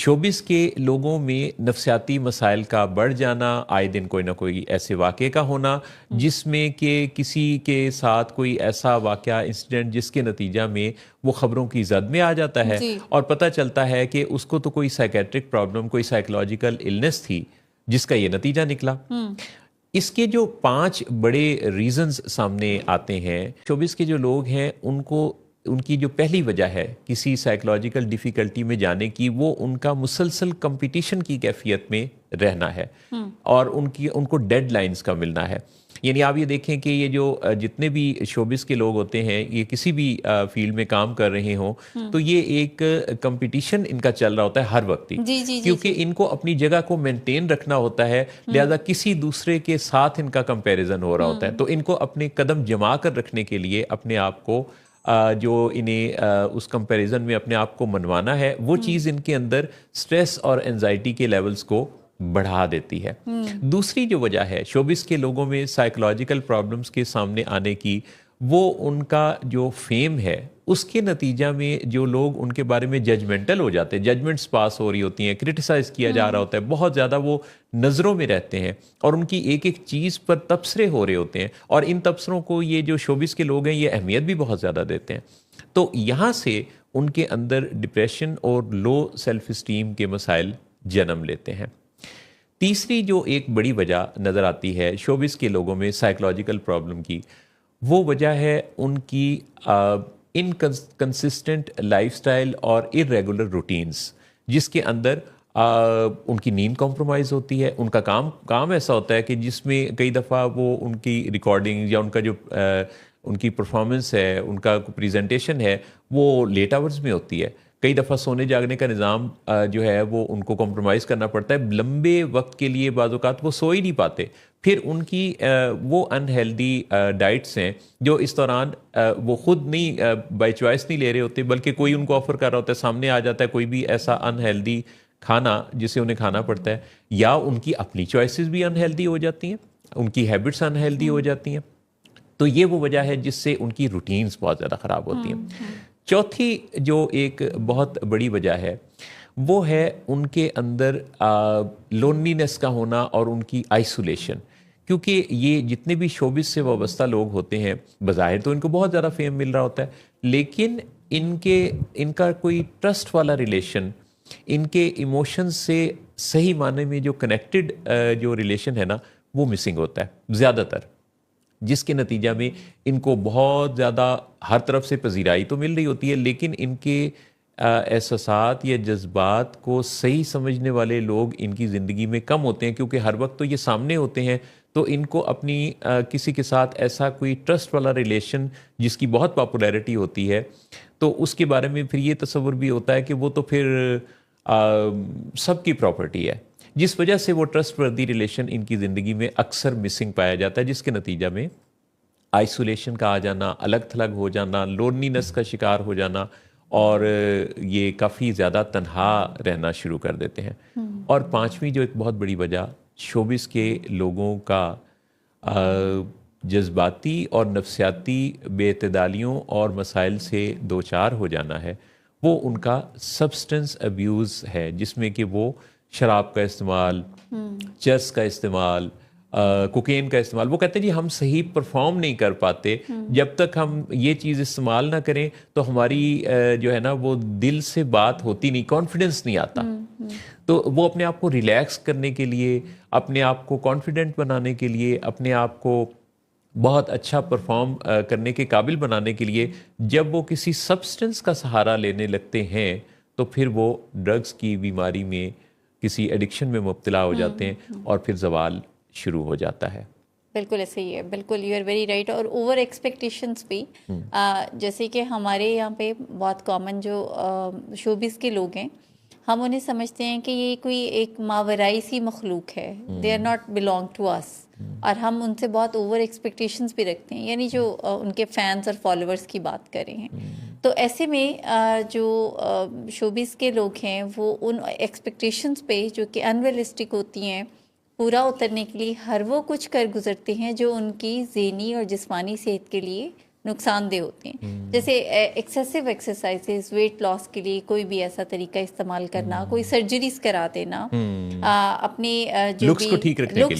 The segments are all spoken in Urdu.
شوبز کے لوگوں میں نفسیاتی مسائل کا بڑھ جانا، آئے دن کوئی نہ کوئی ایسے واقعے کا ہونا جس میں کہ کسی کے ساتھ کوئی ایسا واقعہ انسیڈنٹ جس کے نتیجہ میں وہ خبروں کی زد میں آ جاتا ہے جی اور پتہ چلتا ہے کہ اس کو تو کوئی سائیکیٹرک پرابلم، کوئی سائیکولوجیکل النس تھی جس کا یہ نتیجہ نکلا۔ اس کے جو 5 بڑے ریزنز سامنے آتے ہیں، شوبز کے جو لوگ ہیں ان کی جو پہلی وجہ ہے کسی سائیکولوجیکل ڈیفیکلٹی میں جانے کی، وہ ان کا مسلسل کمپٹیشن کی کیفیت میں رہنا ہے اور ان کو ڈیڈ لائنز کا ملنا ہے۔ یعنی آپ یہ دیکھیں کہ یہ جو جتنے بھی شوبز کے لوگ ہوتے ہیں، یہ کسی بھی فیلڈ میں کام کر رہے ہوں تو یہ ایک کمپٹیشن ان کا چل رہا ہوتا ہے ہر وقت ہی، جی جی جی کیونکہ ان کو اپنی جگہ کو مینٹین رکھنا ہوتا ہے، لہذا کسی دوسرے کے ساتھ ان کا کمپیریزن ہو رہا ہوتا ہے، تو ان کو اپنے قدم جما کر رکھنے کے لیے اپنے آپ کو جو انہیں اس کمپیریزن میں اپنے آپ کو منوانا ہے، وہ چیز ان کے اندر سٹریس اور انزائٹی کے لیولز کو بڑھا دیتی ہے۔ دوسری جو وجہ ہے شوبز کے لوگوں میں سائیکولوجیکل پرابلمز کے سامنے آنے کی، وہ ان کا جو فیم ہے اس کے نتیجہ میں جو لوگ ان کے بارے میں ججمنٹل ہو جاتے ہیں، ججمنٹس پاس ہو رہی ہوتی ہیں، کرٹیسائز کیا جا رہا ہوتا ہے، بہت زیادہ وہ نظروں میں رہتے ہیں اور ان کی ایک ایک چیز پر تبصرے ہو رہے ہوتے ہیں، اور ان تبصروں کو یہ جو شوبز کے لوگ ہیں یہ اہمیت بھی بہت زیادہ دیتے ہیں، تو یہاں سے ان کے اندر ڈپریشن اور لو سیلف اسٹیم کے مسائل جنم لیتے ہیں۔ تیسری جو ایک بڑی وجہ نظر آتی ہے شوبز کے لوگوں میں سائیکولوجیکل پرابلم کی، وہ وجہ ہے ان کی انکنسسٹنٹ لائف سٹائل اور ارریگولر روٹینز، جس کے اندر ان کی نیند کمپرومائز ہوتی ہے، ان کا کام ایسا ہوتا ہے کہ جس میں کئی دفعہ وہ ان کی ریکارڈنگ یا ان کا جو ان کی پرفارمنس ہے، ان کا پریزنٹیشن ہے، وہ لیٹ آورز میں ہوتی ہے۔ کئی دفعہ سونے جاگنے کا نظام جو ہے وہ ان کو کمپرومائز کرنا پڑتا ہے، لمبے وقت کے لیے بعض اوقات وہ سو ہی نہیں پاتے، پھر ان کی وہ انہیلدی ڈائٹس ہیں جو اس دوران وہ خود نہیں بائی چوائس نہیں لے رہے ہوتے، بلکہ کوئی ان کو آفر کر رہا ہوتا ہے، سامنے آ جاتا ہے کوئی بھی ایسا انہیلدی کھانا جسے انہیں کھانا پڑتا ہے، یا ان کی اپنی چوائسیز بھی انہیلدی ہو جاتی ہیں، ان کی ہیبٹس انہیلدی ہو جاتی ہیں، تو یہ وہ وجہ ہے جس سے ان کی روٹینز بہت زیادہ خراب ہوتی ہیں۔ چوتھی جو ایک بہت بڑی وجہ ہے وہ ہے ان کے اندر لونلینس کا ہونا اور ان کی آئسولیشن، کیونکہ یہ جتنے بھی شوبز سے وابستہ لوگ ہوتے ہیں بظاہر تو ان کو بہت زیادہ فیم مل رہا ہوتا ہے، لیکن ان کا کوئی ٹرسٹ والا ریلیشن، ان کے ایموشنز سے صحیح معنی میں جو کنیکٹڈ جو ریلیشن ہے نا وہ مسنگ ہوتا ہے زیادہ تر، جس کے نتیجہ میں ان کو بہت زیادہ ہر طرف سے پذیرائی تو مل رہی ہوتی ہے، لیکن ان کے احساسات یا جذبات کو صحیح سمجھنے والے لوگ ان کی زندگی میں کم ہوتے ہیں، کیونکہ ہر وقت تو یہ سامنے ہوتے ہیں، تو ان کو اپنی کسی کے ساتھ ایسا کوئی ٹرسٹ والا ریلیشن جس کی بہت پاپولیرٹی ہوتی ہے، تو اس کے بارے میں پھر یہ تصور بھی ہوتا ہے کہ وہ تو پھر سب کی پراپرٹی ہے، جس وجہ سے وہ ٹرسٹ وردی ریلیشن ان کی زندگی میں اکثر مسنگ پایا جاتا ہے، جس کے نتیجہ میں آئسولیشن کا آ جانا، الگ تھلگ ہو جانا، لونلینس کا شکار ہو جانا، اور یہ کافی زیادہ تنہا رہنا شروع کر دیتے ہیں۔ اور پانچویں جو ایک بہت بڑی وجہ شوبز کے لوگوں کا جذباتی اور نفسیاتی بے اعتدالیوں اور مسائل سے دوچار ہو جانا ہے، وہ ان کا سبسٹنس ابیوز ہے، جس میں کہ وہ شراب کا استعمال، چرس کا استعمال، کوکین کا استعمال۔ وہ کہتے ہیں جی ہم صحیح پرفارم نہیں کر پاتے جب تک ہم یہ چیز استعمال نہ کریں، تو ہماری جو ہے نا وہ دل سے بات ہوتی نہیں، کانفیڈنس نہیں آتا، تو وہ اپنے آپ کو ریلیکس کرنے کے لیے، اپنے آپ کو کانفیڈنٹ بنانے کے لیے، اپنے آپ کو بہت اچھا پرفارم کرنے کے قابل بنانے کے لیے جب وہ کسی سبسٹنس کا سہارا لینے لگتے ہیں تو پھر وہ ڈرگز کی بیماری میں، کسی ایڈکشن میں مبتلا ہو جاتے ہیں، اور پھر زوال شروع ہو جاتا ہے۔ بالکل ایسے ہی ہے، بالکل یو آر ویری رائٹ۔ اور اوور ایکسپیکٹیشنس بھی، جیسے کہ ہمارے یہاں پہ بہت کامن جو شوبز کے لوگ ہیں، ہم انہیں سمجھتے ہیں کہ یہ کوئی ایک ماورائی سی مخلوق ہے، they are not belong to us, اور ہم ان سے بہت اوور ایکسپیکٹیشنس بھی رکھتے ہیں، یعنی جو ان کے فینس اور فالوورس کی بات کر رہے ہیں۔ تو ایسے میں جو شوبز کے لوگ ہیں وہ ان ایکسپیکٹیشنس پہ جو کہ انریلسٹک ہوتی ہیں، پورا اترنے کے لیے ہر وہ کچھ کر گزرتے ہیں جو ان کی ذہنی اور جسمانی صحت کے لیے نقصان دہ ہوتے ہیں. جیسے ایکسیسو ایکسرسائزز ویٹ لاس کے لیے کوئی بھی ایسا طریقہ استعمال کرنا, کوئی سرجریز کرا دینا, اپنے جو لکس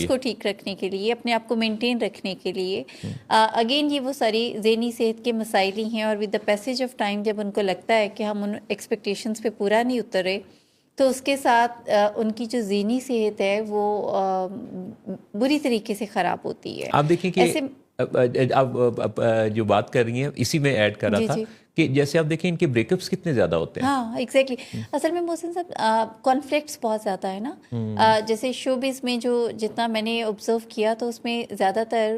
کو ٹھیک رکھنے کے لیے, اپنے آپ کو مینٹین رکھنے کے لیے. اگین یہ وہ ساری ذہنی صحت کے مسائل ہی ہیں, اور with the passage of time جب ان کو لگتا ہے کہ ہم ان ایکسپیکٹیشنز پہ پورا نہیں اترے, تو اس کے ساتھ ان کی جو ذہنی صحت ہے وہ بری طریقے سے خراب ہوتی ہے. آپ دیکھیں کہ آپ جو بات کر رہی ہیں اسی میں ایڈ کر رہا تھا کہ جیسے آپ دیکھیں ان کے بریک اپس کتنے زیادہ ہوتے ہیں. ہاں ایگزیکٹلی. اصل میں محسن صاحب کانفلکٹس بہت زیادہ ہے نا. جیسے شوبز میں جو جتنا میں نے آبزرو کیا تو اس میں زیادہ تر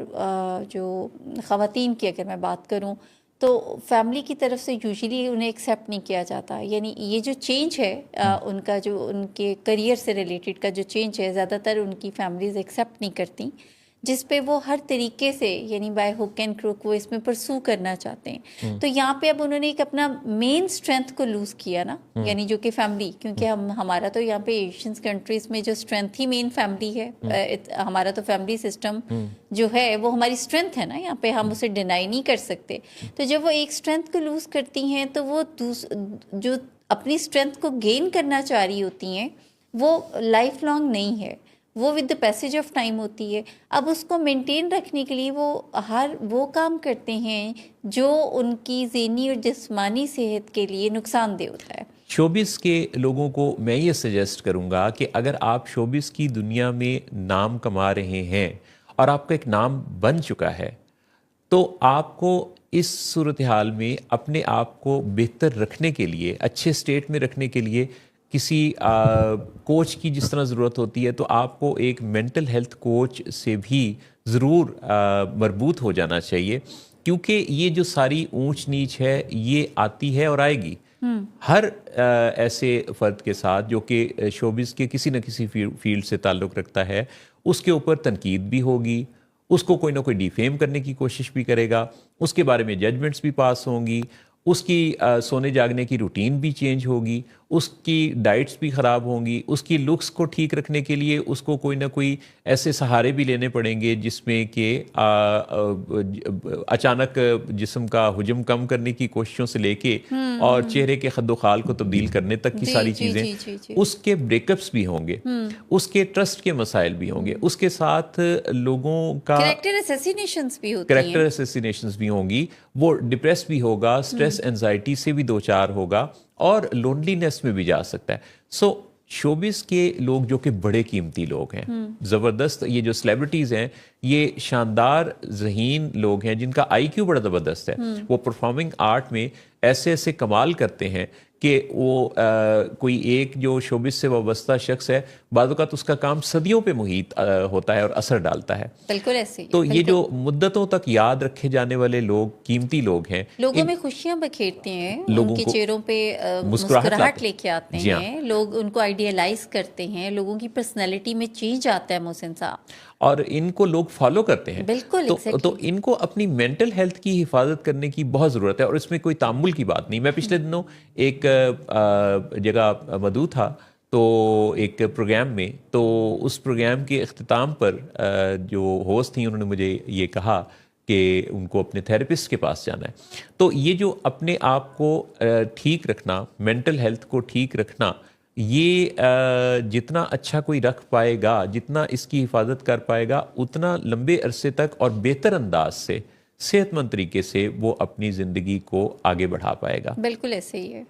جو خواتین کی اگر میں بات کروں تو فیملی کی طرف سے یوزلی انہیں ایکسیپٹ نہیں کیا جاتا. یعنی یہ جو چینج ہے ان کا, جو ان کے کریئر سے ریلیٹڈ کا جو چینج ہے, زیادہ تر ان کی فیملیز ایکسیپٹ نہیں کرتی, جس پہ وہ ہر طریقے سے یعنی بائی ہک اینڈ کروک وہ اس میں پرسو کرنا چاہتے ہیں. تو یہاں پہ اب انہوں نے ایک اپنا مین اسٹرینتھ کو لوز کیا نا, یعنی جو کہ فیملی, کیونکہ ہمارا تو یہاں پہ ایشینز کنٹریز میں جو اسٹرینتھ ہی مین فیملی ہے. ہمارا تو فیملی سسٹم جو ہے وہ ہماری اسٹرینتھ ہے نا, یہاں پہ ہم اسے ڈینائی نہیں کر سکتے. تو جب وہ ایک اسٹرینتھ کو لوز کرتی ہیں تو وہ جو اپنی اسٹرینتھ کو گین کرنا چاہ رہی ہوتی ہیں وہ لائف لانگ نہیں ہے, وہ with the passage of time ہوتی ہے. اب اس کو مینٹین رکھنے کے لیے وہ کام کرتے ہیں جو ان کی ذہنی اور جسمانی صحت کے لیے نقصان دہ ہوتا ہے. شوبز کے لوگوں کو میں یہ سجیسٹ کروں گا کہ اگر آپ شوبز کی دنیا میں نام کما رہے ہیں اور آپ کا ایک نام بن چکا ہے, تو آپ کو اس صورتحال میں اپنے آپ کو بہتر رکھنے کے لیے, اچھے سٹیٹ میں رکھنے کے لیے کسی کوچ کی جس طرح ضرورت ہوتی ہے, تو آپ کو ایک مینٹل ہیلتھ کوچ سے بھی ضرور مربوط ہو جانا چاہیے, کیونکہ یہ جو ساری اونچ نیچ ہے یہ آتی ہے اور آئے گی ہر ایسے فرد کے ساتھ جو کہ شوبز کے کسی نہ کسی فیلڈ سے تعلق رکھتا ہے. اس کے اوپر تنقید بھی ہوگی, اس کو کوئی نہ کوئی ڈیفیم کرنے کی کوشش بھی کرے گا, اس کے بارے میں ججمنٹس بھی پاس ہوں گی, اس کی سونے جاگنے کی روٹین بھی چینج ہوگی, اس کی ڈائٹس بھی خراب ہوں گی, اس کی لکس کو ٹھیک رکھنے کے لیے اس کو کوئی نہ کوئی ایسے سہارے بھی لینے پڑیں گے جس میں کہ اچانک جسم کا حجم کم کرنے کی کوششوں سے لے کے اور چہرے کے خد و خال کو تبدیل کرنے تک کی ساری چیزیں. اس کے بریک اپس بھی ہوں گے, اس کے ٹرسٹ کے مسائل بھی ہوں گے, اس کے ساتھ لوگوں کا کریکٹر اسیسینیشنز بھی ہوں گی, وہ ڈپریس بھی ہوگا, اسٹریس اینزائٹی سے بھی دوچار ہوگا اور لونلینس میں بھی جا سکتا ہے. سو شوبز کے لوگ جو کہ بڑے قیمتی لوگ ہیں, زبردست, یہ جو سیلیبریٹیز ہیں یہ شاندار ذہین لوگ ہیں جن کا آئی کیو بڑا زبردست ہے. وہ پرفارمنگ آرٹ میں ایسے ایسے کمال کرتے ہیں کہ وہ کوئی ایک جو شوبز سے وابستہ شخص ہے, بعض اوقات اس کا کام صدیوں پہ محیط ہوتا ہے اور اثر ڈالتا ہے. بالکل ایسے ہی. تو یہ جو مدتوں تک یاد رکھے جانے والے لوگ, قیمتی لوگ ہیں, لوگوں میں خوشیاں بکھیرتے ہیں, ان کے چہروں پہ مسکراہٹ لے کے آتے ہیں, لوگ ان کو آئیڈیالائز کرتے ہیں, لوگوں کی پرسنالٹی میں چینج آتا ہے محسن صاحب, اور ان کو لوگ فالو کرتے ہیں. بالکل تو ان کو اپنی مینٹل ہیلتھ کی حفاظت کرنے کی بہت ضرورت ہے, اور اس میں کوئی تعامل کی بات نہیں. میں پچھلے دنوں ایک جگہ مدعو تھا تو ایک پروگرام میں, تو اس پروگرام کے اختتام پر جو ہوسٹ تھیں انہوں نے مجھے یہ کہا کہ ان کو اپنے تھیراپسٹ کے پاس جانا ہے. تو یہ جو اپنے آپ کو ٹھیک رکھنا, مینٹل ہیلتھ کو ٹھیک رکھنا, یہ جتنا اچھا کوئی رکھ پائے گا, جتنا اس کی حفاظت کر پائے گا, اتنا لمبے عرصے تک اور بہتر انداز سے, صحت مند طریقے سے وہ اپنی زندگی کو آگے بڑھا پائے گا. بالکل ایسے ہی ہے.